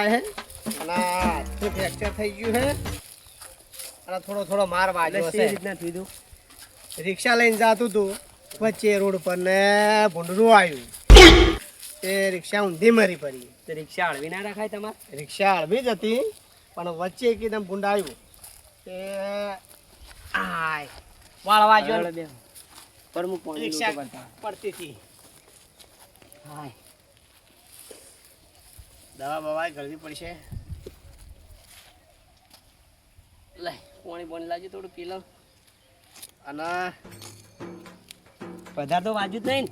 હે અને ફ્રેક્ચર થઈ ગયું હે અને થોડો માર વાગ્યો છે. રીતના થયું રિક્ષા લઈને જાતું તું વચ્ચે રોડ પર ને ભૂંડરું આવ્યું તે રિક્ષા ઊંધી મરી પડી. તો રિક્ષા હળવી ના રાખાય તમારે? રિક્ષા હળવી જ હતી પણ વચ્ચે એકદમ ભૂંડ આવ્યું તે આય વાળવા જો પ્રમુખ પોણી રિક્ષા લોકો કરતા પડતી હતી. હાય દવા બવા કરવી પડશે. લે પોણી લાવજો થોડું પી લો. અને વધારે તો વાજુ જ નહીં ને.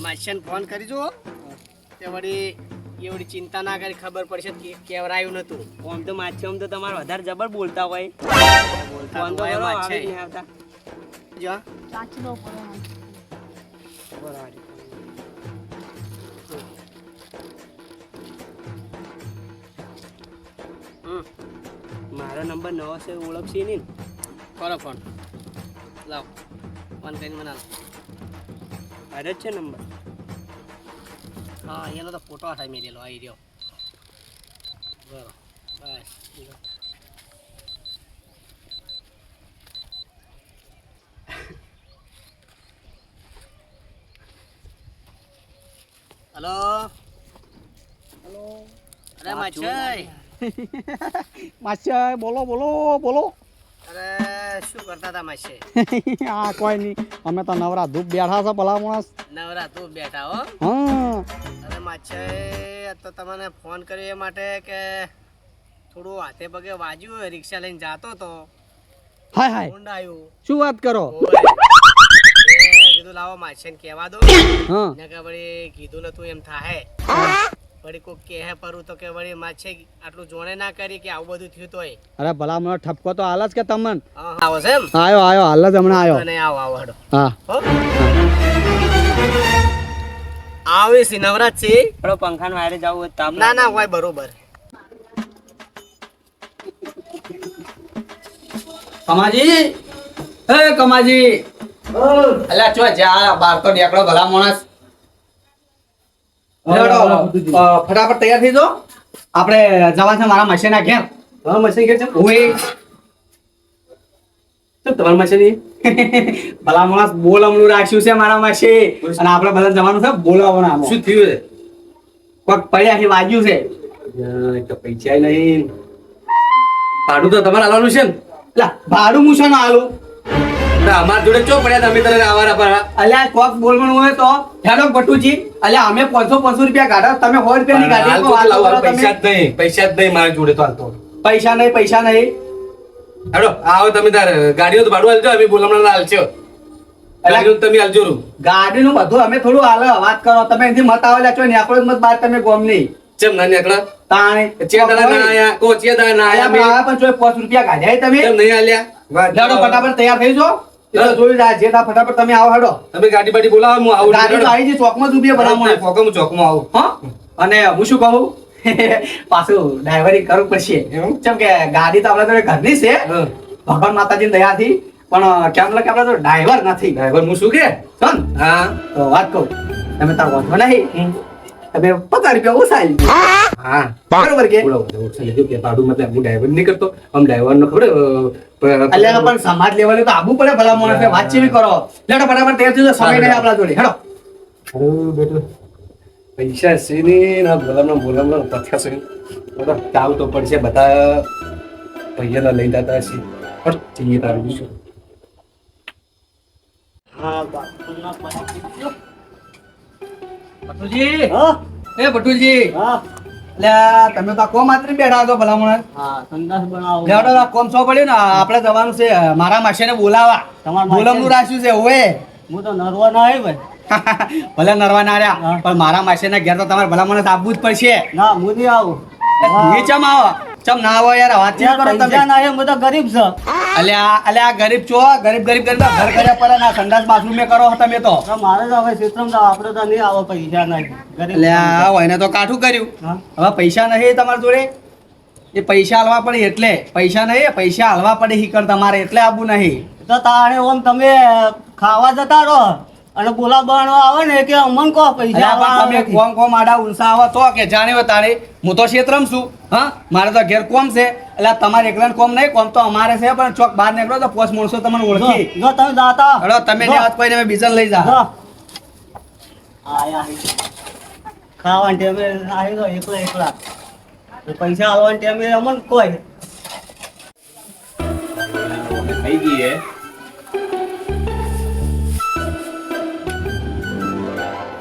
માસિયાને ફોન કરી જુઓ તે વળી એવડી ચિંતા ના કરી ખબર પડશે કે કેવરાયું નતું. આમ તો માછી આમ તો તમારે વધારે જબર બોલતા હોય. ફોન તો કરો આવી નહીં આવતા. જો બરાબર. મારો નંબર નવો છે ઓળખશે નહીં ને? કરો ફોન લાવ ફોન કરીને મને અરે જ છે નંબર. હા એનો તો ફોટો થાય મેળેલો આવી રહ્યો. બરો બસ હલો હેલો. અરે માછાઈ માસ્યા બોલો બોલો બોલો. અરે શું કરતા હતા માછાઈ? આ કોઈ નહીં, અમે તો નવરા ધૂપ બેઠા છે ભલા માણસ. નવરા તું બેઠા હો. હા અરે માછાઈ તો તમને ફોન કર્યો એ માટે કે થોડું હાથે પગે વાજ્યું હોય. રિક્ષા લઈને જાતો તો હાય હાય, ઊંડ આવ્યું. શું વાત કરો? કીધું લાવો માછાઈને કહેવા દો હા ને કે વળી કીધું નતું એમ થાય. વળી કોક કહે પરું તો કે વળી માછાઈ આટલું જોણે ના કરી કે આવું બધું થયું તોય. અરે ભલા મને ઠપકો તો હાલ જ કે તમને. હા આવો છે એમ? આયો આયો હાલ જ હમણાં આયો. અને આવો આવો હડો. હા હો આવે છે નવરાત છે. થોડો પંખાનો વાયરે જવું હોય તાપ ના ના હોય બરોબર. કમાજી, એ કમાજી, અલ્યા ચો જા બાર તો નીકળો ભલા માણસ. ફટાફટ તૈયાર થઈ જાઓ, આપણે જવા છે મારા મશીના ઘેર. હા મશીન કે છે ઓય તો તમારી મશીન ભલા માણસ બોલમણું રાખ્યું છે મારા મશી અને આપણે બધા જવાનું છે બોલાવવાના. શું થયું છે? કોક પડ્યા છે વાગ્યું છે. તો પૈસા નહીં. ભાડું તો તમારે આલવાનું છે ને? લા ભાડું મૂછો ના આલું. અમારા જોડે ચો પડ્યા તમે તને આવારા પર. અલ્યા કોક બોલવાનું હોય તો હેડો બટુજી. અલ્યા અમે 500 રૂપિયા કાઢો, તમે 100 રૂપિયાની ગાડી હાલ તો લાવો, પૈસા જ નહીં મારા જોડે તો હાલ તો. પૈસા નહીં. હેડો આવો તમે તાર ગાડીઓ તો ભાડું હાલજો, અમે બોલામણા હાલજો. ગાડીઓ તમે હાલજો રૂ. ગાડીનું બધું અમે થોડું હાલ વાત કરો. તમે એથી મત આવેલા છો ને આપણો મત બાર તમે ગોમ નહીં ચેમ ના નીકળા? તાણે ચેદાડા ના આયા, કો ચેદાડા ના આયા. આયા પણ 5 રૂપિયા કાઢ્યા તમે. ચેમ નહીં આલ્યા? હેડો ફટાફટ તૈયાર થઈ જાઓ. એટલે જોઈ જાય જે થા ફટાફટ તમે આવો હેડો. તમે ગાડી બાડી બોલાવો, હું આવું. ગાડી તો આવી છે ચોકમાં જ ઊભી છે ભલા માણસ. હું ચોકમાં આવું. હા અને હું શું કહું પાછું ડ્રાઈવરિંગ કરવું પડશે. કેમ કે ગાડી તો આપણા જોડે ઘરની છે ભગવાન માતાજી દયાથી, પણ કેમ કે આપણા જોડે ડ્રાઈવર નથી. ડ્રાઈવર હું શું કે ચાલ હા તો વાત કહું, તમે તાર વાંધો નહીં, તમે 50 રૂપિયા ઓછાઈ હા બરોબર કે? ભાડું મતલબ હું ડ્રાઈવર નહીં કરતો, આમ ડ્રાઈવર નો ખબર અલ્યા પણ સમાજ લેવલે તો આબુ પડે ભલા માણસ. વાત ચેવી કરો? લેડો ફટાફટ તૈયાર થઈ જાઓ, સમય નહીં આપણા જોડે. હેડો બેટો પૈસા છે ને બોલામણા પથ્યા છે. બધા ચાવ તો પડશે, બધા પૈસા લઈ જતા હશે પણ જઈએ તારું શું. ભટુજી, એ ભટુજી, અલ્યા તમે તો કોમ માત્રી બેઠા છો ભલા માણસ. લેડો આ કોમ સો પડ્યું ને આપણે જવાનું છે મારા માસીને બોલાવા. બોલમનું રાખ્યું છે ઓએ. હું તો નરવા ના આવ્યો ભાઈ. ભલે નરવા ના રહ્યા પણ મારા માસીના ઘેર તો તમારે ભલા માણસ આવવું જ પડશે. ના હું નહીં આવું. એ ચમ આવો, ચમ ના આવો યાર, વાત ચેવી કરો તમે? ના આવ્યો, હું તો ગરીબ છું. અલ્યા ગરીબ છો, ગરીબ ઘર કર્યા પર ના સંડાસ બાથરૂમ મે કરો તમે તો. મારે તો હવે ક્ષેત્રમાં તો આપણે તો નહીં આવો પૈસા નહીં. અલ્યા એને તો કાઠું કર્યું. હવે પૈસા નહીં તમારી જોડે, એ પૈસા હાલવા પડે એટલે. પૈસા નહીં, પૈસા હાલવા પડે હીકર તમારે એટલે આવું નહીં. તો તાણે ઓમ તમે ખાવા જતા રહો અને બોલા બહાનો આવે ને કે અમન કહો પૈસા અલ્યા પણ તમે કોમ કોમ આડા ઉલસા આવો તો કે જાણે તારે હું તો ક્ષેત્રમ છું હા મારે તો ઘેર કોમ છે એટલે તમારે એકલા કોમ નહીં કોમ તો અમારે છે પણ ચોક બહાર નીકળો તો પોસ માણસો તમને ઓળખી જો તમે દાતા હડો તમે ને હાથ કોઈને મેં બીજાને લઈ જા આયા ખાવાના ટાઈમે આવી ગયો એકલા એકલા પૈસા આલવાના ટાઈમે અમન કોઈ થઈ ગઈ હે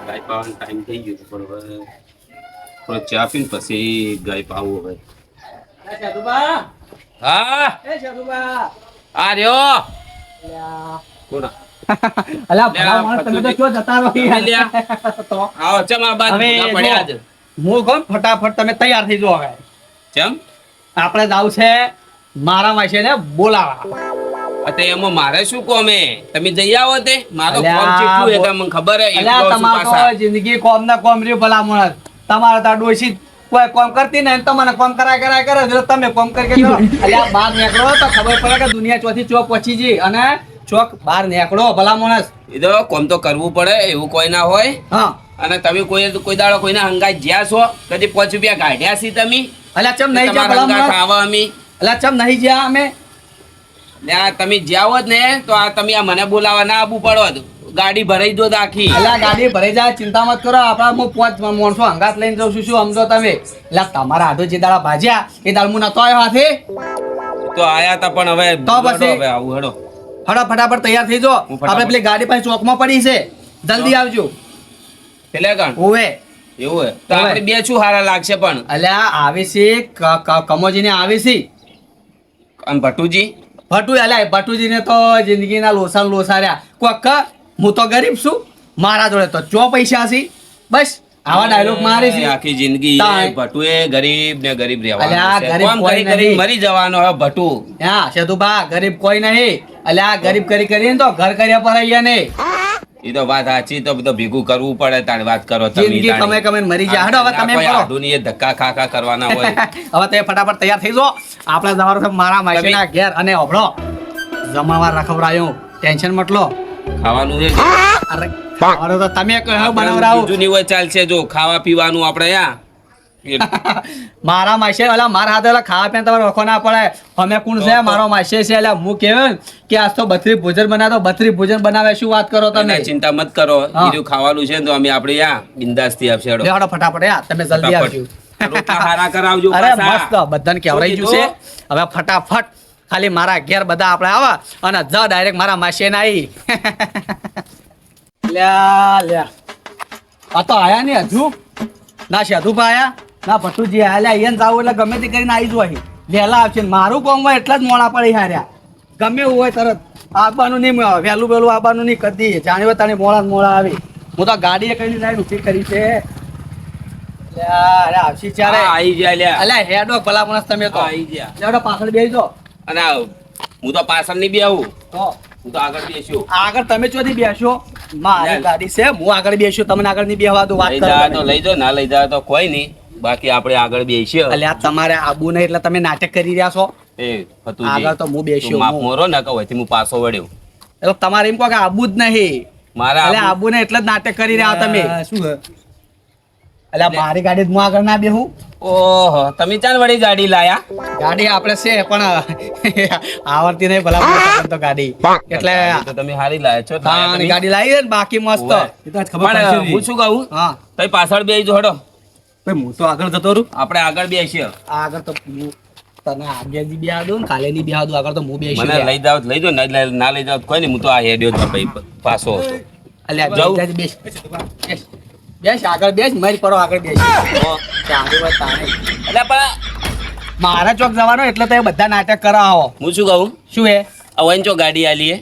ગાય પાવાનો ટાઈમ થઈ ગયો છે, પણ હવે થોડો ચા પીને પછી ગાય પાવું હવે. હા આ રહ્યો કોણ? અલ્યા ભલા માણસ તમે તો ક્યાં જતા રહો યાર? તો આવો ચમ આ બાજુ હવે ભૂલા પડ્યા છે. હું કહું ફટાફટ તમે તૈયાર થઈ જાઓ હવે ચમ આપણે જાવ છે મારા માસીને બોલાવા અતે એમાં મારે શું કોમે? તમે જઈ આવો તે મારો અલ્યા, કોમ કેટલું હે તમને ખબર હે? અલ્યા એકલો છું તમારે પાછા. તો જિંદગી કોમ ના કોમ રહ્યું ભલા માણસ તમારે તો આ ડોશી કોઈ કોમ કરતી ને તમને કોમ કરાય કરે જો તમે કોમ કરી કરો અલ્યા બહાર નીકળો તો ખબર પડે કે દુનિયા ચોથી ચોક પહોંચી જઈ અને ચોક બહાર નીકળો ભલા માણસ એ તો કોમ તો કરવું પડે એવું કોઈ ના હોય. હા અને તમે કોઈ દાડો કોઈના હંગાઈ જ્યાં છો કદી 5 રૂપિયા કાઢ્યા છી તમે? અલ્યા ચમ નહીં જા તમારા ભલા હંગાથ માણસ આવા અમી અલ્યા ચમ નહીં જ્યાં અમે લ્યા તમે જ્યાં હોત ને તો આ તમે આ મને બોલાવા ના આવવું પડત. ગાડી ભરાઈ દો આખી. અલ્યા ગાડી ભરાઈ જાય ચિંતા મત કરો આપડા હું 5 માણસો હંગાત લઈને જાઉં છું શું સમજો તમે એટલે તમારા હાથો જે દાડા ભાજ્યા એ દાળ હું નતો આવ્યો હાથે તો આયા તા પણ હવે તો પછી? હવે આવું હેડો. હડો ફટાફટ તૈયાર થઈ જાઓ હું ફટાફટ. આપણે પેલી ગાડી પાસે ચોકમાં પડી છે જલ્દી આવજો એટલે કણ ઓવે એવું હે તો હવે. આપણે બે શું હારા લાગશે પણ અલ્યા આવે છે કમોજીને આવે છે અને ભટુજી ભટુ અલ્યા ભટુજીને તો જિંદગીના લોસા લોસાર્યા કોક હું તો ગરીબ છું મારા જોડે તો ચો પૈસા છે બસ આવા ડાયલોગ મારે છે આખી જિંદગી તાય. ભટુએ ગરીબ ને ગરીબ અલ્યા, રહેવાનું છે. ગરીબ કોમ કોઈ કરી કરી નહીં. મરી જવાનો હવે ભટુ. હા સેતુભા ગરીબ કોઈ નહીં અલ્યા ગરીબ કરીને તો ઘર કર્યા પર અહીંયા ને એ તો વાત સાચી તો બધું ભેગું કરવું પડે તારી વાત કરો તમે જિંદગી તાણી. કમે મરી જાય હડો હવે ના તમે કોઈ કરો આધુનિક ધક્કા ખા કરવાના હોય. હવે તે ફટાફટ તૈયાર થઈ જાઓ આપણે જવાનું છે મારા માસીના ઘેર અને ઓભળો જમાવાર રખવરાયો ટેન્શન મટલો ખાવાનું છે અરે ખાવાનું તો તમે કહો બનાવરાવો બીજું નહીં હોય ચાલશે જો ખાવા પીવાનું આપણે યા મારા માસે ઓલા મારા હાથે ઓલા ખાવા પીને તમારે વખો ના પડે અમે કોણ છે મારો માસે છે એટલે હું કહેવાય ને કે આજ તો 32 ભોજન બનાવતો 32 ભોજન બનાવે શું વાત કરો તમે તમે ચિંતા મત કરો હા. બીજું ખાવાનું છે ને તો અમે આપણે યા બિંદાસ થી આપશે હેડો. લેવાડો ફટાફટ યાર તમે જલ્દી આવજો રોટલા હારા કરાવજો અરે પાછા. મસ્ત બધાને કેવરાઈ ગયું છે હવે ફટાફટ ખાલી મારા ઘેર બધા આપણે આવા અને જ ડાયરેક્ટ મારા માસે ના આવી લ્યા લ્યા આ તો આયા ને હજુ ના સાધુભા આયા ના ભટ્ટુજી આયા લ્યા અહીંયા જાવ એટલે ગમે તે કરીને આવી જવાય વહેલા આવશે ને મારું કામ હોય એટલા જ મોડા પડી હાર્યા ગમે એવું હોય તરત આવવાનું નહીં વહેલું વહેલું આવવાનું નહીં કદી જાણ્યું તાણી મોડા ને મોડા આવી હું તો ગાડીએ કઈ લાઈન ઊભી કરી છે લ્યા અરે આવશી હા, ચારે આઈ ગયા લ્યા. અલ્યા હેડો ભલા માણસ તમે તો આઈ ગયા. લેવડો પાછળ બેસી જાઓ અને આ હું તો પાછળ નહીં બેહું તો હું તો આગળ બેસ્યો આગળ તમે ચોથી બેસો મારી લે. ગાડી છે હું આગળ બેસ્યો તમને આગળ નહીં બેહવા દઉં વાત લઈ કરો જા તમે. તો લઈ જાઓ ના લઈ જા તો કોઈ નહીં બાકી આપણે આગળ બેસીએ અલ્યા તમારે આબુ નહીં એટલે તમે નાટક કરી રહ્યા છો એ ફતુજી, આગળ તો હું બેસ્યો, તું માફ હું. મોરો ને કહો હું પાછો વળ્યો એટલે તમારે એમ કહો કે આબુ જ નહીં મારા અલ્યા આબુ- આબુ ને એટલે જ નાટક કરી રહ્યા તમે શું હે અલ્યા મારી ગાડી હું આગળ ના બેહું ઓહો તમે ચાલ વળી ગાડી લાયા ગાડી આપણે છે પણ આવડતી નહીં ભલા માણસ તો ગાડી એટલે તો તમે હારી લાયા છો લાયા તાણી તમે? ગાડી લાવી ને બાકી મસ્ત ઓવે. એ તો આજ ખબર પણ પડશે હું શું કહું હા તઈ પાછળ બેસી જો હડો ભાઈ હું તો આગળ જતો રહું આપણે આગળ બેસીએ આગળ તો હું તને આગળની બિહાર દઉં ને કાલે ની બિહાર દઉં આગળ તો હું બેસ્યો મને લઈ જાવ તો લઈ જાઓ ના લઈ જાવ તો કોઈ નહીં હું તો આ હેડ્યો જ ભાઈ પાછો હતો અલ્યા જાઉં? બેસ બેસ બેસ બેસ આગળ બેસ મારી પરો આગળ બેસ તો ચાંદી વાત તાણે. એટલે પણ મારા ચોક જવાનો એટલે તો એ બધા નાટક કરાવો હું શું કહું શું હે હવે જો ગાડી આલીએ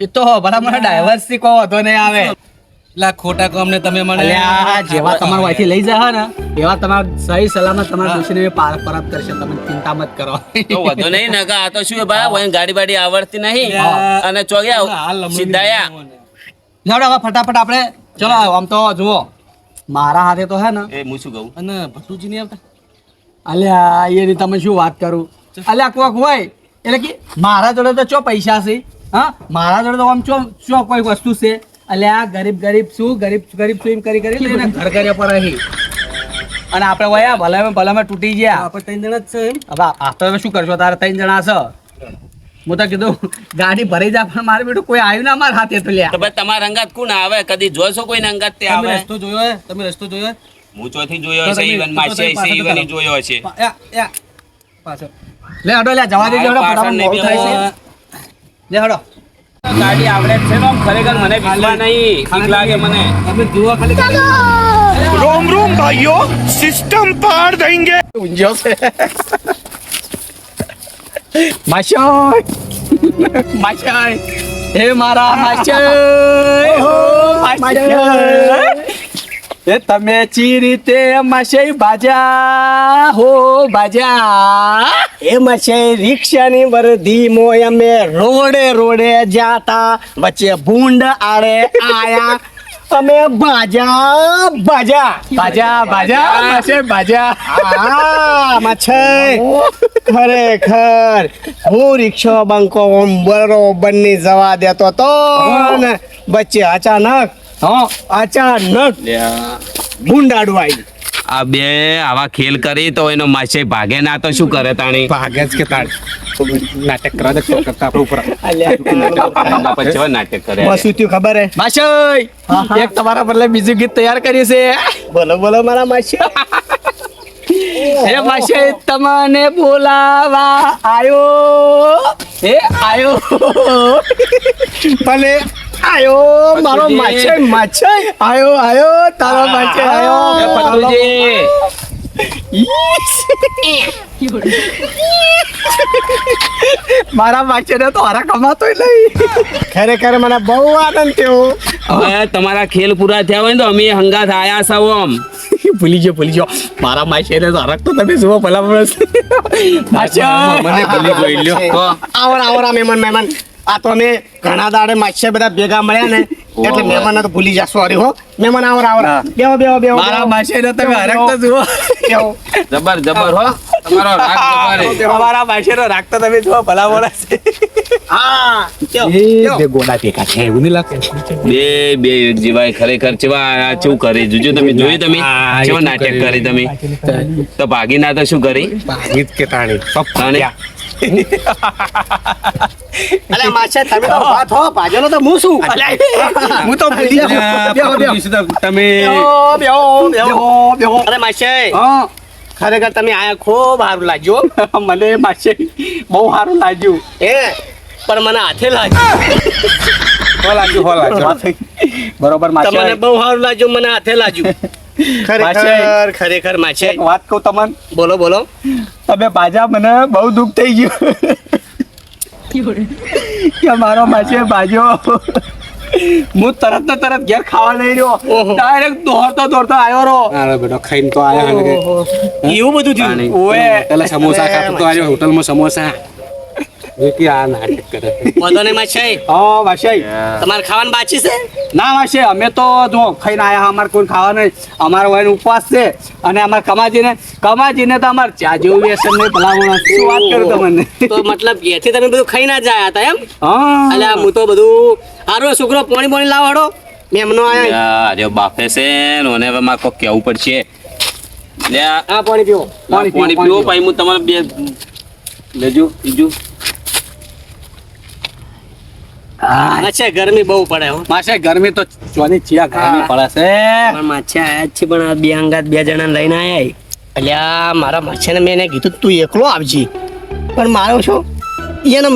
એ તો ભલા મને ડાયવર્સ થી કહો વધો નહીં આવે એટલે ખોટા કામને તમે મને અલ્યા જેવા તમારા વાયથી લઈ જાય ને એવા તમારા સહી સલામત તમારા દોશીને પરત કરશે તમે ચિંતા મત કરો તો વધુ નહીં ને આ તો શું ભાઈ વહીને ગાડી બાડી આવડતી નહીં હા. અને ચોગ્યા હાલ લમણી સીધાયા લેવડો હવે ફટાફટ આપણે ચલો આમ તો જુઓ મારા હાથે તો હે ને એ હું શું કહું અને ભટ્ટુજી નહીં આવતા અલ્યા એની તમે શું વાત કરું અલ્યા કોક હોય એટલે કે મારા જોડે તો ચો પૈસા છે હા મારા જોડે તો આમ ચો કોઈ વસ્તુ છે અલ્યા ગરીબ ગરીબ શું એમ કરી એને ઘર કર્યા પર અહીં અને આપણે વયા ભલામાં તૂટી ગયા આપણે 3 જણા જ છે એમ. હવે આ તો હવે શું કરશો તારે 3 જણા છે હું તો કીધું ગાડી ભરી જા પણ મારે બેટું કોઈ આવ્યું ના મારા હાથે તો લ્યા તો ભાઈ તમારા અંગાત કોણ આવે કદી જોશો કોઈ અંગાત તે તમે આવે રસ્તો જોયો હે? તમે રસ્તો જોયો હે? હું ચોથી જોયો છે ઈવન માસે છે ઈવન ઈ જોયો છે પાછળ લે હડો લે જવા દેજો હડો પાછળ ફટાફટ નહીં મોડું થાય છે લે હડો ગાડી આવડે જ છે ને આમ ખરેખર મને વિશ્વાસ નહીં ઠીક લાગે મને તમે જુઓ ખાલી रोम रोम भाइयों सिस्टम पार देंगे ઊંઝો છે માશાય માશાય હે મારા માશાય હો માશાય એ તમે ચી રીતે માશાય બાજા હો બાજા એમાં છે રિક્ષાની વર્ધી મોય અમે રોડે જાતા વચ્ચે ભૂંડ આડે આયા અમે બાજા બાજા માશાય બાજા ખરેખર હું રિક્ષો બંકો બરોબર ની જવા દેતો તો ને વચ્ચે અચાનક ભૂંડાડું આવી આ બે આવા ખેલ કરી તો એનો માસે ભાગે ના તો શું કરે તાણી ભાગે જ કે તાળ નાટક કરવા દે કરતા આપણે ઉપર પછી કેવા નાટક કરે શું થયું ખબર હે માશાય એક તમારા બદલે બીજું ગીત તૈયાર કર્યું છે બોલો મારા માસી હે માશાય તમને બોલાવા આયો ભલે આયો મારો માછે આયો તારો માછે એ આયો પટુજી મારા માછે ને તો હરા કમાતો નહીં ખરેખર મને બહુ આનંદ થયો હવે તમારા ખેલ પૂરા થયા હોય ને તો અમે હંગાથ આયા સૌ આમ ભૂલી ગયો મારા માછે ને તો હરક તો તમે જુઓ ભલા મને ભલી જોઈ લ્યો તો આવરા મહેમાન આ તો અમે ઘણા દાડે માછે બધા ભેગા મળ્યા ને એટલે મહેમાન તો ભૂલી જા સોરી હો મહેમાન આવરા બેહો મારા માછે ને તમે હરક તો જુઓ જબર હો તમારો રાગ જબર મારા માછે નો રાખતો તમે જુઓ ભલા મોડા છે બે ગોડા ભેગા છે એવું નહીં લાગે બે એક જીવાય ખરેખર ચેવા શું કરી જોજો તમે જોયું તમે કેવા નાટક કરી તમે તો ભાગી ના તો શું કરી ગીત કે તાણી તાણી અલે માછે તમે તો વાત હો ભાજેલો તો હું શું હું તો ભૂલી ગયો તમે બેહો અરે માછે ખરેખર તમે આયા ખૂબ સારું લાગ્યું મને માછે બહુ સારું લાગ્યું પણ મને હાથે લાગ્યું બરોબર માછે તમને બહુ સારું લાગ્યું મને હાથે લાગ્યું ખરેખર માછે એક વાત કહું તમને બોલો તમે બાજા મને બહુ દુઃખ થઈ ગયું કે મારો માછે બાજો હું તરત ઘેર ખાવા લઈ રહ્યો ડાયરેક્ટ દોડતો આવ્યો રો અરે બેટો ખાઈને તો આયા ને એવું બધું થયું ઓએ પેલા સમોસા ખાતો તો આવ્યો હોટલમાં સમોસા કે આ નાટક કરે વાંધો નહીં માછે હા માછે તમારે ખાવાનું બાકી છે ના માછે અમે તો જો ખાઈને આયા અમારે કોઈ ખાવા નહીં અમારો વાયનો ઉપવાસ છે અને અમારે કમાજીને તો અમારે ચા જેવું વ્યસન નહીં ભલામણ શું વાત કરું તમને તો મતલબ ઘેરથી તમે બધું ખાઈ ના જાય હતા એમ હા અલ્યા હું તો બધું હારો છોકરો પાણી લાવાડો મેમનો આયા અરે બાપે છે ને ઓને હવે મારે કોક કેવું પડશે લે આ પાણી પીવો પાણી પીવો પછી હું તમારે બે લેજો બીજું અચ્છા ગરમી બહુ પડે હો માછે ગરમી તો ચોની ચિયા ગરમી પડે છે પણ માછે આયા જ છે પણ આ બે અંગાત બે જણા લઈને આયા અલ્યા મારા માછેને મેં એને કીધું તું એકલો આવજી પણ મારો છો એને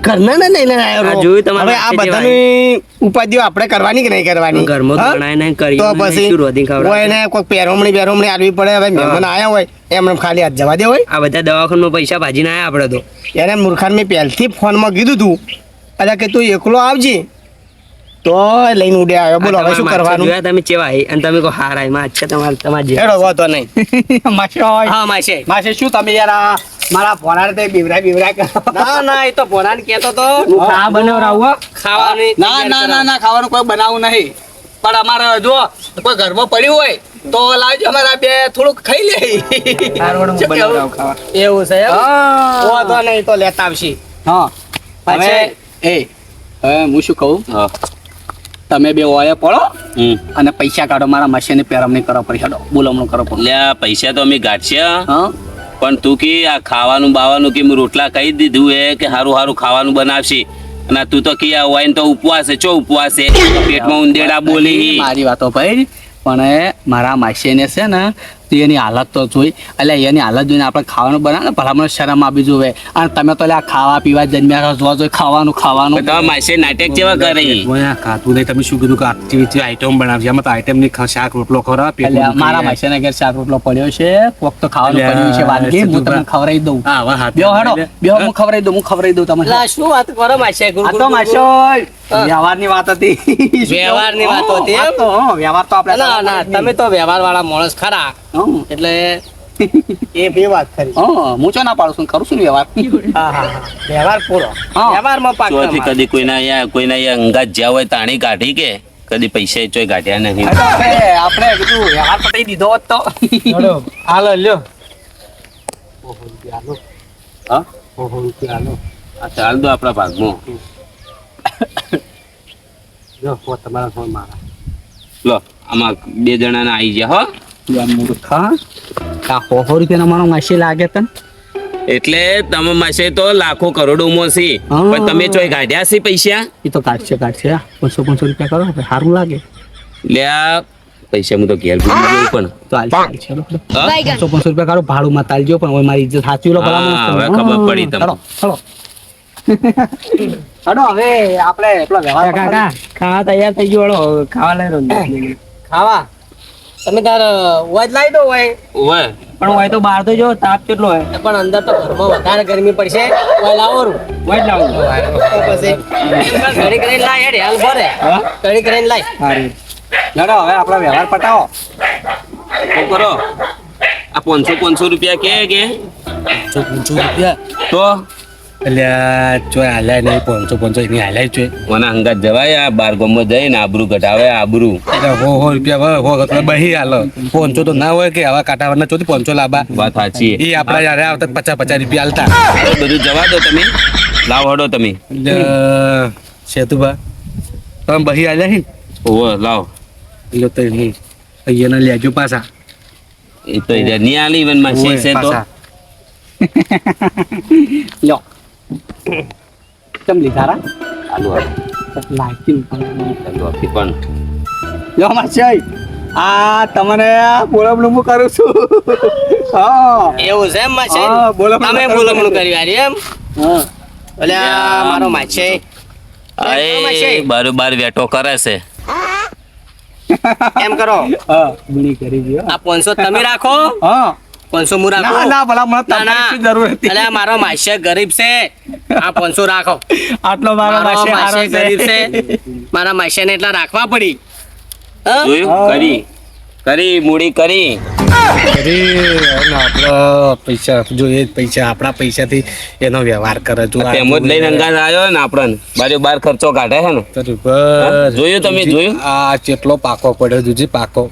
ઘરના ને લઈને આવ્યો જોયું તમારે આ બધાની ઉપાધિઓ આપણે કરવાની કે નહીં કરવાની ઘરમાં તો પછી કોઈ એને કોઈ પહેરવમણી આલવી પડે હવે મહેમાન આયા હોય એમને ખાલી હાથ જવા દે હોય આ બધા દવાખાનામાં પૈસા ભાજીને આયા આપણે તો એને મૂર્ખાન મેં પહેલથી ફોનમાં કીધું તું અલ્યા કે તું એકલો આવજે તો લઈને ઉડે આવ્યો બોલો હવે શું કરવાનું જોયા તમે ચેવા અને તમે કહો હાર આય માં અચ્છા તમારે હેડો વાતો નહીં માછે હા માછે માછે શું તમે યાર આ મારા ફોનાર તે બીવરા કરો ના એ તો પોરાન કેતો તો આ બનાવરાવું ખાવાની ના ખાવાનું કોઈ બનાવવું નહીં પણ અમારે જો કોઈ ઘરમાં પડ્યું હોય તો લાવજો અમારા બે થોડુંક ખાઈ લે એવું છે એમ વાતો નહીં તો લેતા આવશી હા પાછે હવે એ હવે હું શું કહું હા તમે બે ઓય પડો હમ. અને પૈસા કાઢો, મારા માસીને પેરમણી કરો પડી હેડો, બોલમણું કરો પડો. લે આ પૈસા તો અમે ગાંઠશે, હા પણ તું કે આ ખાવાનું બાવાનું કે મેં રોટલા કહી દીધું એ કે સારું સારું ખાવાનું બનાવશે, અને તું તો કે આ વાઈન તો ઉપવાસ છે, ચો ઉપવાસ છે, પેટમાં ઉંદેડા બોલી. મારી વાતો ભાઈ, પણ મારા માસીને છે ને તો એની હાલત તો જોઈ, એટલે એની હાલત જોઈને આપણે ખાવાનું બનાવે ને ભલામણ શરમ આપી જોવે. અને તમે તો આ ખાવા પીવા જન્મ્યા જોવા જોઈએ, ખાવાનું ખાવાનું. તમારા માસે નાટક જેવા કરે. ખાતું નહીં, તમે શું કીધું કે આટલી આઈટમ બનાવશે, આમાં તો આઈટમ ની શાક રોટલો ખવડાવે, પેટનું એટલે દુખે. મારા માસીને ઘેર શાક રોટલો પડ્યો છે, કોક તો ખાવાનું પડ્યું છે, વાનગી હું તમને ખવડાવી દઉં. હા, હવે હાથ બેહો હેડો, બેહો, હું ખવડાવી દઉં તમને. શું વાત કરો માસે? આ તો માસી વ્યવહારની વાત હતી. વ્યવહારની વાત હતી એમ? આ તો, હં, વ્યવહાર તો આપણે ના ના, તમે તો વ્યવહાર વાળા માણસ ખરા, હં. એટલે એ બે વાત કરી. હું ચો ના પાડું છું, કરું છું ને વ્યવહાર. હા હા હા, વ્યવહાર પૂરો. હા. વ્યવહારમાં ચોથી પાક્કા કદી કોઈના અહીંયા અંગાત જ્યાં હોય તાણી કાઢી કે કદી પૈસા ચોય કાઢ્યા નહીં. એટલે આપણે કીધું વ્યવહાર પતાવી દીધો હોત તો. હેડો, હાલો લ્યો. હા? હાલો. આ ચાલ દો આપણા ભાગમાં. જો તમારા ફોન મારા. લો આમાં 2 જણાના આવી ગયા હો. મૂર્ખા, આ 100 રૂપિયાનો મારો માસી લાગે તને. એટલે તમે માસે તો લાખો કરોડોમાં છે, હા. પણ તમે ચોય કાઢ્યા છે પૈસા? એ તો કાઢશે 500 રૂપિયા કરો આપણે, સારું લાગે લે આ પૈસા હું તો ઘેર ભૂલી ગયો પણ. તો હાલ ચલો. હા? 500 રૂપિયા કાઢો, ભાડું માં તાલજો, પણ હવે મારી ઇજ્જત સાચવી લો ભલા હા, હવે ખબર પડી તમને. ચલો ચલો હવે આપણે એટલો વ્યવહાર કાકા ખાવા તૈયાર થઈ ગયો, હળો, ખાવા લઈ રહ્યો. ખાવા તમે તાર વજ લાવી દો હોય, ઓવે પણ હોય તો બહાર તો જો તાપ કેટલો હોય, પણ અંદર તો ઘરમાં વધારે ગરમી પડશે. હોય લાવો રૂ, વજ લાવો તો પછી ઘડી કરીને લાય હેડ, હાલ ભરે ઘડી કરીને લાય. ચલો હવે આપણો વ્યવહાર પટાવો. શું કરો? આ 500 રૂપિયા કે તો એટલે ચોય હાલ્યા નહીં, 500 એની હાલ્યા જ ચોય. મને અંગાત જવાય આ બાર ગામમાં જઈને આબરૂ ઘટાવે આબરૂ. એટલે 100 રૂપિયા હો તો બહી હાલો, 500 તો ના હોય કે આવા કાંટાવાના ચોથી 500 લાવવા. વાત સાચી. એ આપણા યારે આવતા 50 રૂપિયા હાલતા. હવે બધું જવા દો તમે, લાવ હડો તમે. એટલે સેતુભા તમે બહી હાલ્યા હી ઓવે લાવ. એટલે તો નહીં અહીંયાના લેજો પાછા. એ તો નહીં આલી ઇવન માં ઓય, છે તો પાછા. લ્યો કેમ લીધા રા ચાલુ લાગી ચાલુ આપી પણ લ્યો માસી, આ તમને બોલમણું હું કરું છું. હા એવું છે એમ માસે? હા, બોલમણું તમે કરું બોલમણું છું. કર્યું હારી એમ? હા એટલે આ મારો માસે એ બારોબાર વેટો કરે છે. એમ કરો, હા ગુણી કરી દો. આ 500 તમે રાખો, હા 500 હું ના રાખું. ના ભલા મને ના, તમારી ના. શું જરૂર હતી? એટલે આ મારો માસે ગરીબ છે, આ 500 રાખો. આટલો મારો મારો માસી માસે હારો ગરીબ છે. છે, મારા માસે ને એટલા રાખવા પડી. હા? જોયું? કરી મૂડી કરી. આપડે પૈસા જોઈએ, પૈસા આપણા પૈસાથી એનો વ્યવહાર કરે. જો આ તેમ જ લઈને અંગાત આવ્યો ને આપણને બારોબાર ખર્ચો કાઢે છે ને. તો બસ. જોયું તમે, જોયું? આ ચેટલો પાકો પડ્યો જુજી પાકો.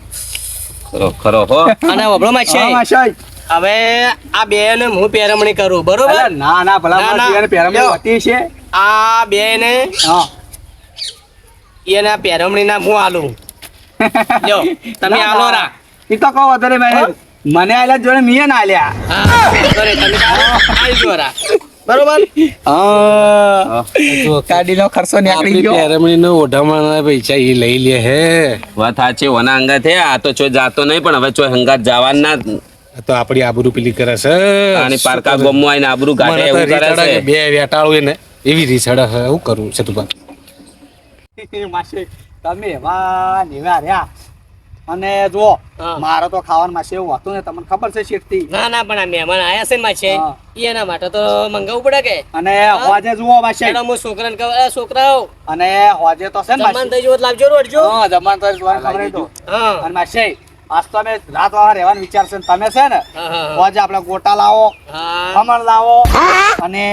ખરો ખરો હો. અને વભળો માસે, હા માસી. હવે આ બે ને હું પેરમણી કરું, બરોબર? અલા, ના ના ભલા ના, માસી, ના. એને પેરામણી લ્યો. હોતી છે. આ બે ને હા એના પેરમણી ના હું આલું. લ્યો તમે ના, આલો ના. રા. ઈ તો કહો વધારે ભાઈ, મને આલ્યા જોડે મીએ ના આલ્યા. હા, કરે તમે આલી દો રા. બરોબર? હા ગાડીનો ખર્ચો નીકળી ગયો. પેરમણીનો ઓઢામણના પૈસા એ લઈ લે હે. વાત સાચી, ઓના અંગાત છે. આ તો ચોય જાતો નહીં, પણ હવે ચોય હંગાત જવાના જ. આ તો આપણી આબરૂ પેલી કરે છે. અને પારકા ગામમાં આવીને આબરૂ કાઢે મને તો એવું કરે રીતડા છે. કે બે વેટાળું ને એવી રીસડા છે. શું કરું છે તું? માસી તમે એવા ને એવા રહ્યા. અને જુઓ હા. મારે તો ખાવાનું માસી એવું હતું ને તમને ખબર છે શેઠથી. ના ના, પણ આ મહેમાન આયા છે ને માસે, હા. એના માટે તો મંગાવવું પડે કે. અને હોજે જુઓ માસી. એનો હું છોકરાને કહું, "એ છોકરાઓ અને હોજે તો છે ને જમવાનું માસી. થઈ ગયું લાવજો રોડજો." હા જમવાનું તો જોવાનું ખબર નહીં તો. હા અને માસી આજ તો અમે રાત વાળા રહેવાનું વિચાર છે ને તમે છે ને હા, હા. હોજે આપણે ગોટા લાવો, હા. ખમણ લાવો અને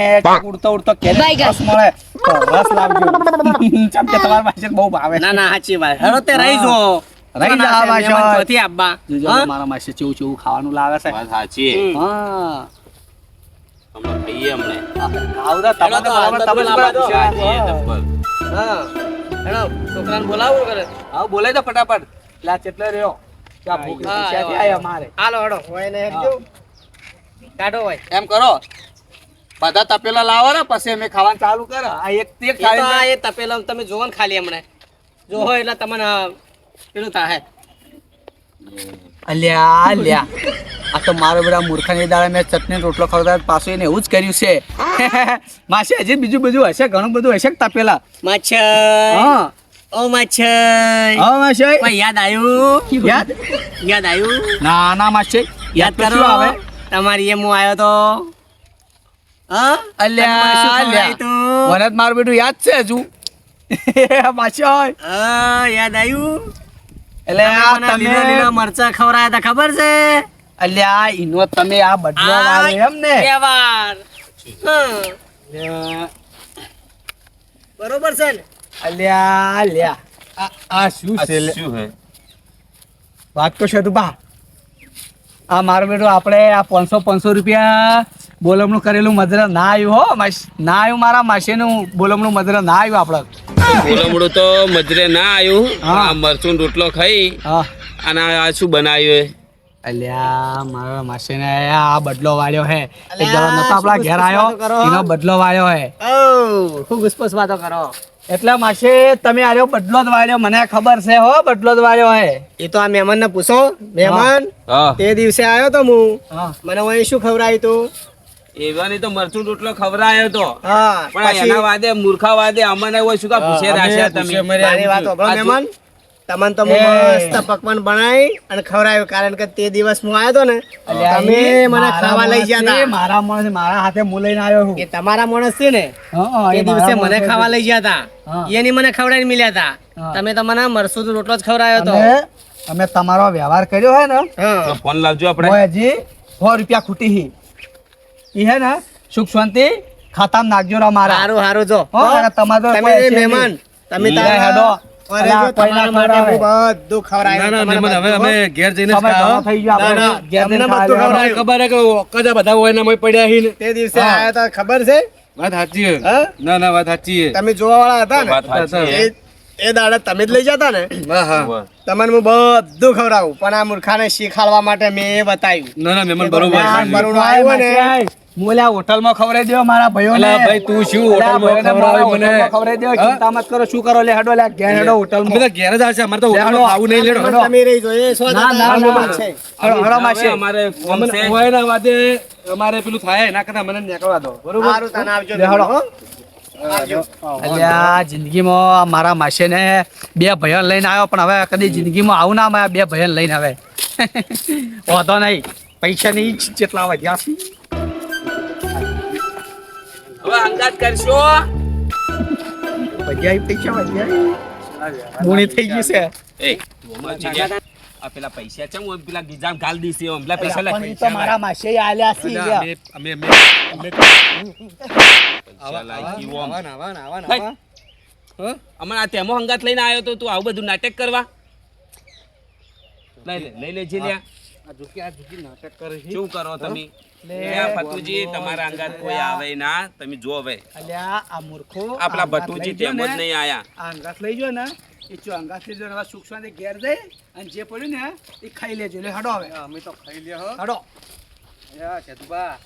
ઉડતો ઉડતો કેરી રસ મળે તો રસ લાવજો. ચમ કે તમારા માસી બહુ ભાવે. ના ના, સાચી વાત. હેડો તે રહી જો. રહી જા માસી. મહેમાન ચોથી આપવા. જોજો હા? મારા માસી ચેવું ચેવું ખાવાનું લાવે છે. વાત સાચી. હા હમણાં ખાઈએ હમણાં. આવું તો તમને હેડો તો બરાબર હાલ તો તમે જ પેલા બરાબર. બાજુ. ખાઈએ ડબ્બલ. હા. હેડો છોકરાને બોલાવો કરે હા બોલાય તો ફટાફટ લા ચેટલે રહ્યો ત્યાં ભૂખ હા, ત્યાંથી આવ્યો, આયા મારે હાલો હેડો હોય ને હેડજો કાઢો હોય એમ કરો બધા તપેલા લાવો ને પછી અમે ખાવાનું ચાલુ કરો આ એક તે એ તો આ ખાઈ એ તપેલા તમે જોવો ને ખાલી હમણાં જોવો એટલે તમને પેલું થાય અલ્યા અલ્યા આ તો મારો બધા મૂર્ખાની દાડે મેં ચટણી રોટલો ખવડાવ પાછું એને એવું જ કર્યું છે માસી હજી બીજું બધું હશે ઘણું બધું હશે કે તપેલા માછઈ હા ઓ માછઈ હા માસી કોઈ યાદ આવ્યું યાદ યાદ આવ્યું ના ના માસી યાદ તો કરો શું આવે તમારી એમ હું આવ્યો તો હા અલ્યા શું અલ્યા ખવડાવ્યું તું? મને જ મારું બેટું યાદ છે હજુ માસી હા યાદ આવ્યું એટલે આ મને લીલા લીલા મરચા ખવડાયા હતા ખબર છે અલ્યા ઈનો તમે આ બદલો વાળો એમ ને વ્યવહાર હા. બરોબર છે ને અલ્યા અલ્યા આ શું છે લે? શું હે વાત તો છે તું બા આ મારો બેટો આપણે આ 500 રૂપિયા બોલમનું કરેલું મજરા ના આવ્યું હો ના આવ્યું મારા માસીનું બોલમનું મજરા ના આવ્યું આપણે બોલમડું તો મજરે ના આવ્યું હા. આ મરચું રોટલો ખાઈ હા અને આ શું બનાવ્યું હે? અલ્યા મારા માસીને આ બદલો વાળ્યો હે એક અલ્યા, જણો નતો આપણા શું ઘેર ગુસ્સો આવ્યો કરો? એનો બદલો વાળ્યો હે ઓ ખૂબ ગુસ્પસ વાતો કરો એટલે માસી તમે આર્યો બદલો જ વાળ્યો મને ખબર છે હો બદલો જ વાળ્યો હે એ તો આ મહેમાન ને પૂછો મહેમાન હા તે દિવસે આવ્યો તો હું હા મને અહીં શું ખવડાવ્યું તું એવાની તો મરચું રોટલો ખવડાયો તો હા પણ એના વાદે મૂર્ખા વાદે અમને હોય શું કા પૂછે રાખ્યા તમે મારી વાત સાંભળો આ મહેમાન તમને તો હું એ. મસ્ત પકવાન બનાવી અને ખવડાવ્યું કારણ કે તે દિવસ હું આવ્યો તો ને અલ્યા, તમે એ મને મારા ખાવા લઈ ગયા માણસ છે, હતા મારા માણસ મારા હાથે હું લઈને આવ્યો છું એ તમારા માણસ છે ને હા, તે એ દિવસે મારા મને માણસ ખાવા છે. લઈ ગયા હતા હા. એની મને ખવડાવીને મિલ્યા હતા હા. તમે તો મને મરસું રોટલો જ ખવડાવ્યો હતો અને અમે તમારો વ્યવહાર કર્યો હે ને હા. ફોન લાવજો આપણે ઓય હજી 100 રૂપિયા ખૂટી હી ઈ હે ને સુખ શાંતિ ખાતામાં નાખજો રા મારા હારું હારું જો હો, અને તમારો તમે કોઈ છે મહેમાન નહીં. તમે ઈ તારા હેડો. અરે અલા, જો કોઈ ના તમારા માટે હું ખવડાવે. બધું ખવડાવ્યું ના ના તમારા મહેમાન હવે બધું. અમે ઘેર જઈને જ સમય ખાવા. ઘણો થઈ ગયો આપણે. ના, ના, ઘેર જઈને અમને ખાવા બધું લેવાનું. મને ખબર હે કે ઓક્કા બધા હોય ને અમે પડ્યા હી ને. તે દિવસે હા. આયા હતા ખબર છે વાત સાચી હે. હા? ના ના વાત સાચી હે. તમે જોવા વાળા હતા ને વાત સાચી હે. એ દાડા તમે જ લઈ જતા ને હા હા તમને હું બધું ખવડાવું પણ આ મૂર્ખાને શીખાડવા માટે મેં એ બતાવ્યું ના ના મહેમાન બરોબર ના, છે. બરોબર. આવ્યો ને. હું ઓલા હોટલમાં ખવડાવી દેવો મારા ભાઈઓને. અલા, ભાઈ, તું શું ઓલા હોટલમાં ભાઈઓને ખવડાવે મને? હોટલમાં ખવડાવી દેવો. હા? ચિંતા મત કરો શું કરો લે હેડો લે ઘેર હેડો અમે હોટલમાં તો ઘેર જ આવશે અમારે તો હોટલમાં હેડો. ખાવું નહીં લેડો હેડો. તમે રહી જોઈએ સો ના, ના, ટકા ના. છે. હેડો હેડો હવે માસી. અમારે ફોન છે. હોય ના વાદે અમારે પેલું થાય એના કરતા મને નીકળવા દો બરોબર સારું તને આવજો લે, હેડો. હો. અલ્યા જિંદગીમાં મારા માસીને બે ભાઈઓ લઈને આવ્યો પણ હવે કદી જિંદગીમાં આવું ના મારા બે ભાઈઓ લઈને આવે વાંધો નહીં પૈસાની જ જેટલા વધ્યા છે હવે અંદાજ કરશો વધ્યા પૈસા વધ્યા ગુણી થઈ ગઈ છે એ આ પેલા પૈસા છે હું પેલા ગીજામ ગાલ દીધી છે પેલા પૈસા પણ ઈ તો મારા માસી આલ્યા છે અલા, લ્યા. અમે પૈસા લાગી ઓમ. આવાના આવાના આવાના ભાઈ. હા? હમણાં આ તેમાં હંગાત લઈને આવ્યો તો તું આવું બધું નાટક કરવા લઈ લેજે લ્યા આ ઝુકી નાટક કરે છે શું કરો તમે લે, લ્યા, ભતુજી તમારા અંગાત કોઈ આવે ના તમે જો હવે અલ્યા આ મૂર્ખો આપણા આ અંગાત ભતુજી લઈ ગયો તેમ જ ને, નહીં આયા આ અંગાત લઈ ગયો ને એ જો અંગાત લઈ ગયો ને હવે સુખ શાંતિ ઘેર જઈ અને જે પડ્યું ને એ ખાઈ લેજો લે હડો હવે અમે તો ખાઈ લ્યા હો હડો યા કેતુબા